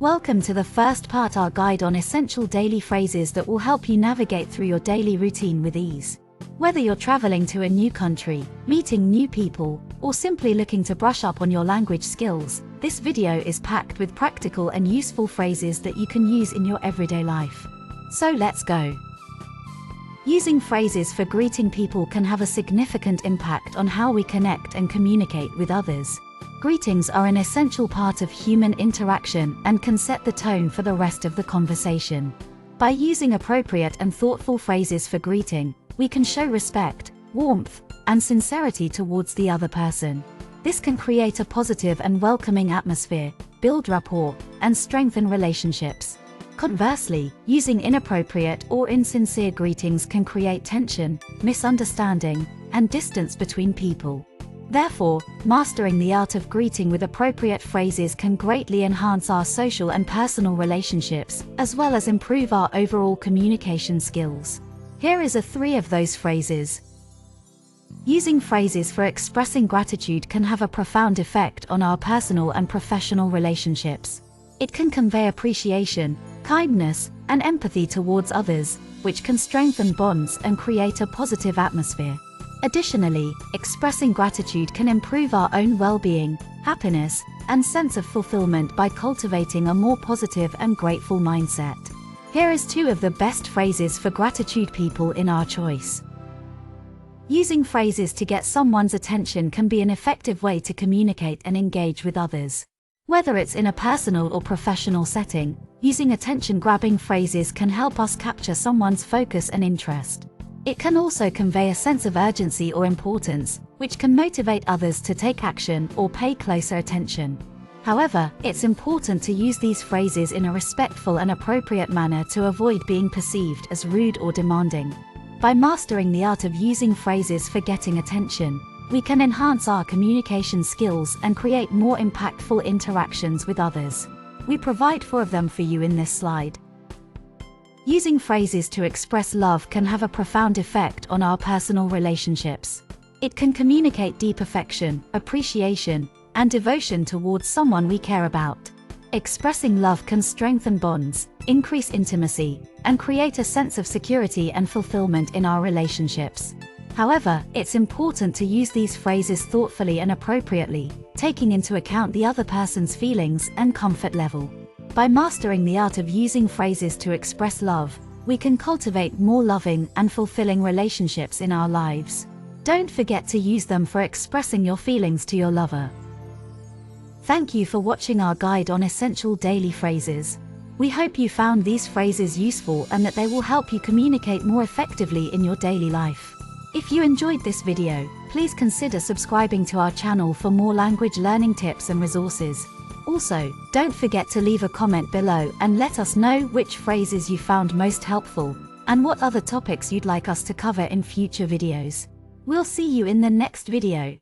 Welcome to the first part of our guide on essential daily phrases that will help you navigate through your daily routine with ease. Whether you're traveling to a new country, meeting new people, or simply looking to brush up on your language skills, this video is packed with practical and useful phrases that you can use in your everyday life. So let's go. Using phrases for greeting people can have a significant impact on how we connect and communicate with others. Greetings are an essential part of human interaction and can set the tone for the rest of the conversation. By using appropriate and thoughtful phrases for greeting, we can show respect, warmth, and sincerity towards the other person. This can create a positive and welcoming atmosphere, build rapport, and strengthen relationships. Conversely, using inappropriate or insincere greetings can create tension, misunderstanding, and distance between people. Therefore, mastering the art of greeting with appropriate phrases can greatly enhance our social and personal relationships, as well as improve our overall communication skills. Here is three of those phrases. Using phrases for expressing gratitude can have a profound effect on our personal and professional relationships. It can convey appreciation, kindness, and empathy towards others, which can strengthen bonds and create a positive atmosphere. Additionally, expressing gratitude can improve our own well-being, happiness, and sense of fulfillment by cultivating a more positive and grateful mindset. Here is two of the best phrases for gratitude people in our choice. Using phrases to get someone's attention can be an effective way to communicate and engage with others. Whether it's in a personal or professional setting, using attention-grabbing phrases can help us capture someone's focus and interest. It can also convey a sense of urgency or importance, which can motivate others to take action or pay closer attention. However, it's important to use these phrases in a respectful and appropriate manner to avoid being perceived as rude or demanding. By mastering the art of using phrases for getting attention, we can enhance our communication skills and create more impactful interactions with others. We provide 4 of them for you in this slide. Using phrases to express love can have a profound effect on our personal relationships. It can communicate deep affection, appreciation, and devotion towards someone we care about. Expressing love can strengthen bonds, increase intimacy, and create a sense of security and fulfillment in our relationships. However, it's important to use these phrases thoughtfully and appropriately, taking into account the other person's feelings and comfort level. By mastering the art of using phrases to express love, we can cultivate more loving and fulfilling relationships in our lives. Don't forget to use them for expressing your feelings to your lover. Thank you for watching our guide on essential daily phrases. We hope you found these phrases useful and that they will help you communicate more effectively in your daily life. If you enjoyed this video, please consider subscribing to our channel for more language learning tips and resources. Also, don't forget to leave a comment below and let us know which phrases you found most helpful, and what other topics you'd like us to cover in future videos. We'll see you in the next video.